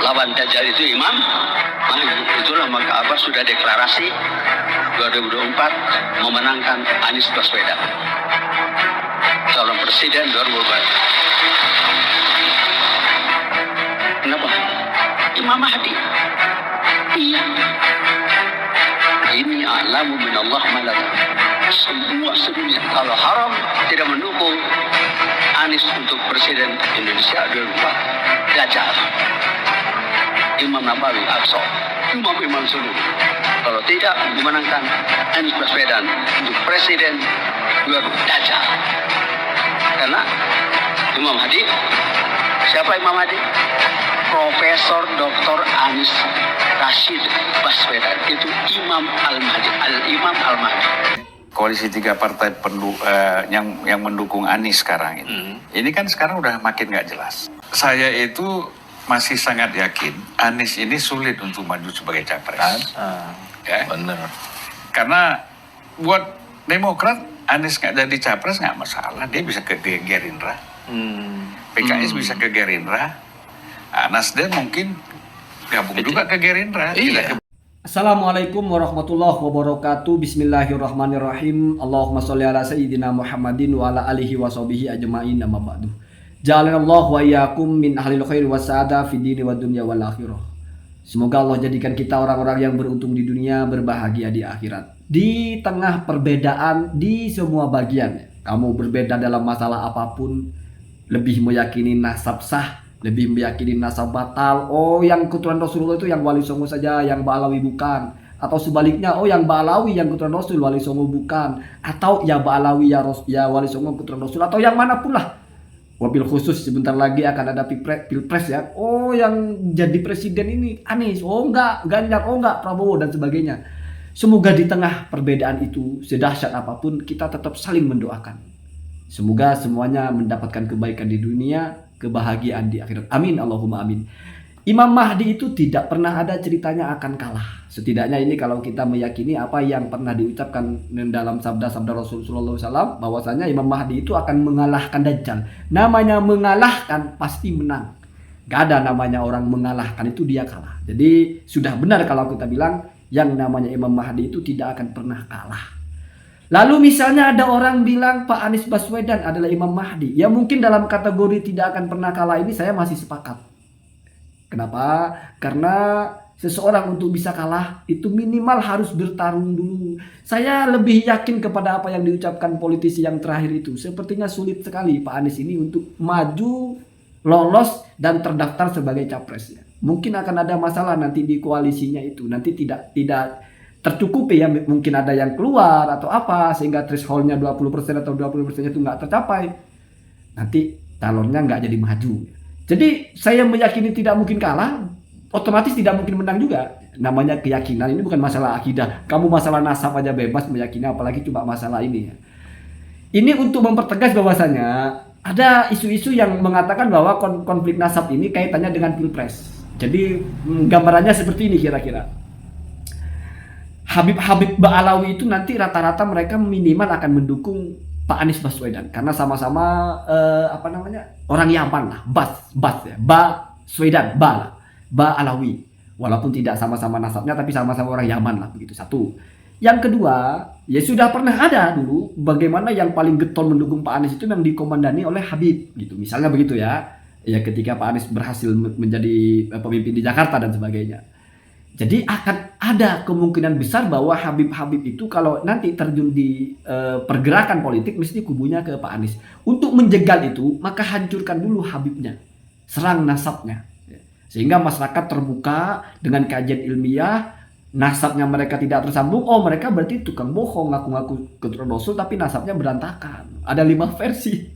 lawan Dajjal itu Imam Mahdi. Itulah maka Abbas sudah deklarasi 2024 memenangkan Anies Baswedan calon presiden 2024. Kenapa? Imam Mahdi. Iya. Ini alamu min Allah malaka. Semua sedunia kalau haram tidak mendukung Anies untuk presiden Indonesia 2024. Dajjal. Imam Nabawi, Aqsa, imam-imam seluruh. Kalau tidak memenangkan Anies Baswedan untuk presiden 2024. Dajjal. Karena Imam Mahdi, siapa Imam Mahdi? Profesor Dr. Anies Rashid Baswedan, itu Imam Al-Mahdi, Al-Imam Al-Mahdi. Koalisi 3 partai yang mendukung Anies sekarang ini. Ini kan sekarang udah makin nggak jelas. Saya itu masih sangat yakin Anies ini sulit untuk maju sebagai capres. Ya? Bener. Karena buat Demokrat Anies nggak jadi capres nggak masalah, dia bisa ke Gerindra, PKS bisa ke Gerindra, Nasdem mungkin gabung juga ke Gerindra. Iya. Assalamualaikum warahmatullahi wabarakatuh. Bismillahirrahmanirrahim. Allahumma sholli ala sayyidina Muhammadin wa ala alihi wa sahbihi ajma'in, amma ba'du. Ja'alanallahu wa iyyakum min ahlil khair wa sa'ada fid dini wad dunya wal akhirah. Semoga Allah jadikan kita orang-orang yang beruntung di dunia, berbahagia di akhirat. Di tengah perbedaan di semua bagian, kamu berbeda dalam masalah apapun, lebih meyakini nasab sah, lebih meyakini nasab batal. Oh, yang keturunan Rasulullah itu yang Wali Songo saja, yang Ba'alawi bukan. Atau sebaliknya, oh yang Ba'alawi yang keturunan Rasul, Wali Songo bukan. Atau ya Ba'alawi ya Wali Songo keturunan Rasul, atau yang manapun lah. Wabil khusus sebentar lagi akan ada pilpres ya. Oh, yang jadi presiden ini Anies, oh enggak Ganjar, oh enggak Prabowo dan sebagainya. Semoga di tengah perbedaan itu, sedahsyat apapun, kita tetap saling mendoakan. Semoga semuanya mendapatkan kebaikan di dunia, kebahagiaan di akhirat. Amin, Allahumma amin. Imam Mahdi itu tidak pernah ada ceritanya akan kalah. Setidaknya ini kalau kita meyakini apa yang pernah diucapkan dalam sabda-sabda Rasulullah SAW, bahwasanya Imam Mahdi itu akan mengalahkan Dajjal. Namanya mengalahkan pasti menang. Gak ada namanya orang mengalahkan itu dia kalah. Jadi sudah benar kalau kita bilang yang namanya Imam Mahdi itu tidak akan pernah kalah. Lalu misalnya ada orang bilang Pak Anies Baswedan adalah Imam Mahdi. Ya mungkin dalam kategori tidak akan pernah kalah ini saya masih sepakat. Kenapa? Karena seseorang untuk bisa kalah itu minimal harus bertarung dulu. Saya lebih yakin kepada apa yang diucapkan politisi yang terakhir itu. Sepertinya sulit sekali Pak Anies ini untuk maju, lolos dan terdaftar sebagai capres. Mungkin akan ada masalah nanti di koalisinya itu. Nanti tidak tercukupi ya, mungkin ada yang keluar atau apa sehingga thresholdnya 20% atau 20% itu nggak tercapai, nanti calonnya nggak jadi maju. Jadi saya meyakini tidak mungkin kalah, otomatis tidak mungkin menang juga. Namanya keyakinan, ini bukan masalah akidah. Kamu masalah nasab aja bebas meyakini, apalagi cuma masalah ini ya. Ini untuk mempertegas bahwasanya ada isu-isu yang mengatakan bahwa konflik nasab ini kaitannya dengan pilpres. Jadi gambarannya seperti ini kira-kira. Habib Ba'alawi itu nanti rata-rata mereka minimal akan mendukung Pak Anies Baswedan karena sama-sama orang Yaman lah, Baswedan, Ba'alawi. Walaupun tidak sama-sama nasabnya tapi sama-sama orang Yaman lah begitu. Satu. Yang kedua, ya sudah pernah ada dulu bagaimana yang paling getol mendukung Pak Anies itu yang dikomandani oleh Habib gitu. Misalnya begitu ya. Ya ketika Pak Anies berhasil menjadi pemimpin di Jakarta dan sebagainya. Jadi akan ada kemungkinan besar bahwa Habib itu kalau nanti terjun di pergerakan politik mesti kubunya ke Pak Anies. Untuk menjegal itu maka hancurkan dulu Habibnya, serang nasabnya. Sehingga masyarakat terbuka dengan kajian ilmiah, nasabnya mereka tidak tersambung. Oh mereka berarti tukang bohong, ngaku-ngaku keturunan Rasul tapi nasabnya berantakan. Ada 5 versi.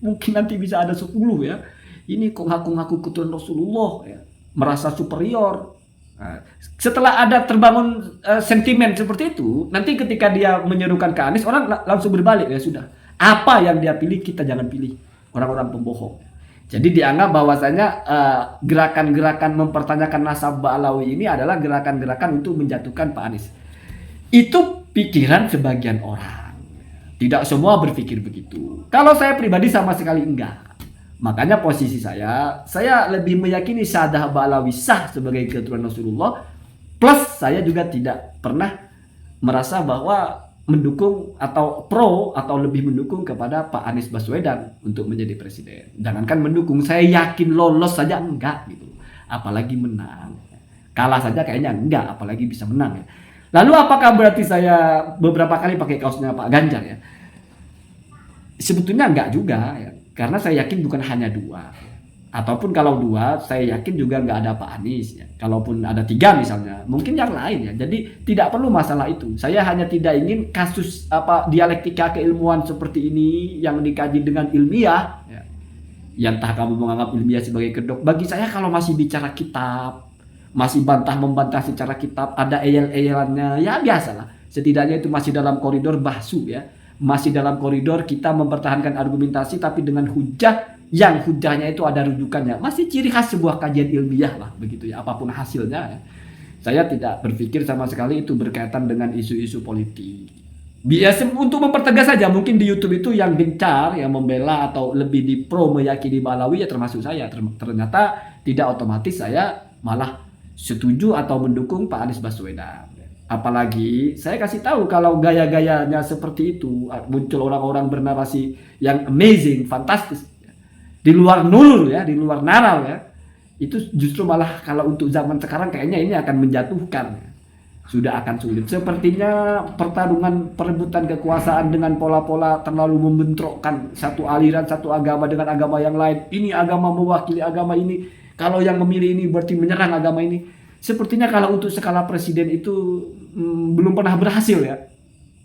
Mungkin nanti bisa ada 10 ya. Ini kok ngaku-ngaku keturunan Rasulullah ya, merasa superior. Nah, setelah ada terbangun sentimen seperti itu, nanti ketika dia menyerukan ke Anies, orang langsung berbalik ya sudah. Apa yang dia pilih kita jangan pilih, orang-orang pembohong. Jadi dianggap bahwasanya gerakan-gerakan mempertanyakan nasab Ba'alawi ini adalah gerakan-gerakan untuk menjatuhkan Pak Anies. Itu pikiran sebagian orang. Tidak semua berpikir begitu. Kalau saya pribadi sama sekali enggak. Makanya posisi saya lebih meyakini syahadah ba'alawi sah sebagai keturunan Rasulullah, plus saya juga tidak pernah merasa bahwa mendukung atau pro atau lebih mendukung kepada Pak Anies Baswedan untuk menjadi presiden. Jangankan mendukung, saya yakin lolos saja enggak gitu. Apalagi menang. Kalah saja kayaknya enggak, apalagi bisa menang ya. Lalu apakah berarti saya beberapa kali pakai kaosnya Pak Ganjar ya? Sebetulnya enggak juga ya. Karena saya yakin bukan hanya 2. Ataupun kalau 2, saya yakin juga nggak ada Pak Anies ya. Kalaupun ada 3 misalnya, mungkin yang lain ya. Jadi tidak perlu masalah itu. Saya hanya tidak ingin kasus dialektika keilmuan seperti ini yang dikaji dengan ilmiah ya. Ya entah kamu menganggap ilmiah sebagai kedok. Bagi saya kalau masih bicara kitab, masih membantah secara kitab, ada eyel-eyelannya, ya biasalah. Setidaknya itu masih dalam koridor bahsu ya. Masih dalam koridor kita mempertahankan argumentasi tapi dengan hujah yang hujahnya itu ada rujukannya, masih ciri khas sebuah kajian ilmiah lah begitu ya, apapun hasilnya ya. Saya tidak berpikir sama sekali itu berkaitan dengan isu-isu politik. Biasa untuk mempertegas saja, mungkin di YouTube itu yang gencar, yang membela atau lebih di pro meyakini Ba'alawi ya termasuk saya. Ternyata tidak otomatis saya malah setuju atau mendukung Pak Anies Baswedan. Apalagi saya kasih tahu kalau gaya-gayanya seperti itu, muncul orang-orang bernarasi yang amazing, fantastis. Di luar nurul ya, di luar naral ya, itu justru malah kalau untuk zaman sekarang kayaknya ini akan menjatuhkan, sudah akan sulit. Sepertinya pertarungan perebutan kekuasaan dengan pola-pola terlalu membentrokkan satu aliran, satu agama dengan agama yang lain. Ini agama mewakili agama ini, kalau yang memilih ini berarti menyerang agama ini. Sepertinya kalau untuk skala presiden itu belum pernah berhasil ya.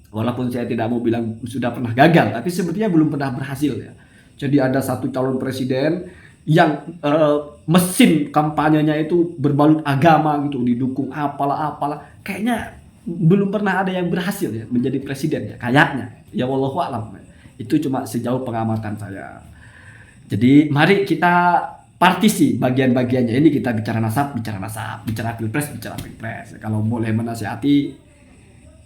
Walaupun saya tidak mau bilang sudah pernah gagal, tapi sepertinya belum pernah berhasil ya. Jadi ada satu calon presiden yang mesin kampanyenya itu berbalut agama gitu, didukung apalah. Kayaknya belum pernah ada yang berhasil ya menjadi presiden ya, kayaknya. Ya wallahu a'lam. Itu cuma sejauh pengamatan saya. Jadi mari kita partisi bagian-bagiannya. Ini kita bicara nasab, bicara pilpres. Kalau boleh menasihati,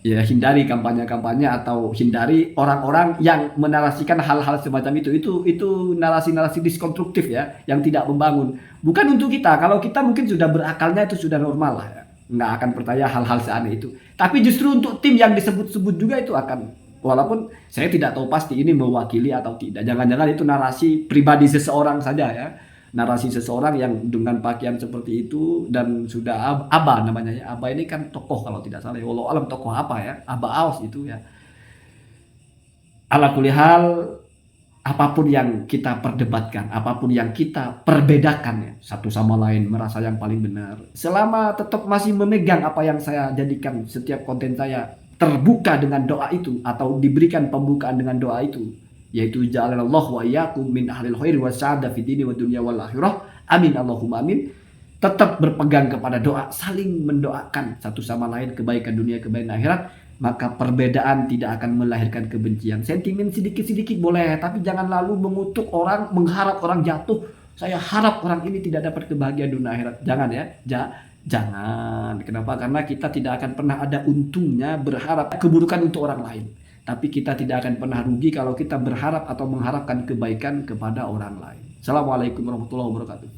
ya hindari kampanye-kampanye atau hindari orang-orang yang menarasikan hal-hal semacam itu narasi-narasi diskonstruktif ya, yang tidak membangun. Bukan untuk kita, kalau kita mungkin sudah berakalnya itu sudah normal lah ya, nggak akan percaya hal-hal seaneh itu. Tapi justru untuk tim yang disebut-sebut juga itu akan, walaupun saya tidak tahu pasti ini mewakili atau tidak, jangan-jangan itu narasi pribadi seseorang saja ya, narasi seseorang yang dengan pakaian seperti itu dan sudah Aba namanya ya. Aba ini kan tokoh kalau tidak salah. Wallahu alam tokoh apa ya? Aba Aus itu ya. Ala kulli hal, apapun yang kita perdebatkan, apapun yang kita perbedakan ya, satu sama lain merasa yang paling benar. Selama tetap masih memegang apa yang saya jadikan setiap konten saya terbuka dengan doa itu atau diberikan pembukaan dengan doa itu, yaitu ja'alallahu wa iyyakum min ahlil khairi wasya'ada fid dini wad dunya wal akhirah. Amin Allahumma amin. Tetap berpegang kepada doa, saling mendoakan satu sama lain kebaikan dunia, kebaikan akhirat, maka perbedaan tidak akan melahirkan kebencian. Sentimen sedikit-sedikit boleh, tapi jangan lalu mengutuk orang, mengharap orang jatuh. Saya harap orang ini tidak dapat kebahagiaan dunia akhirat. Jangan ya. Jangan. Kenapa? Karena kita tidak akan pernah ada untungnya berharap keburukan untuk orang lain. Tapi kita tidak akan pernah rugi kalau kita berharap atau mengharapkan kebaikan kepada orang lain. Assalamualaikum warahmatullahi wabarakatuh.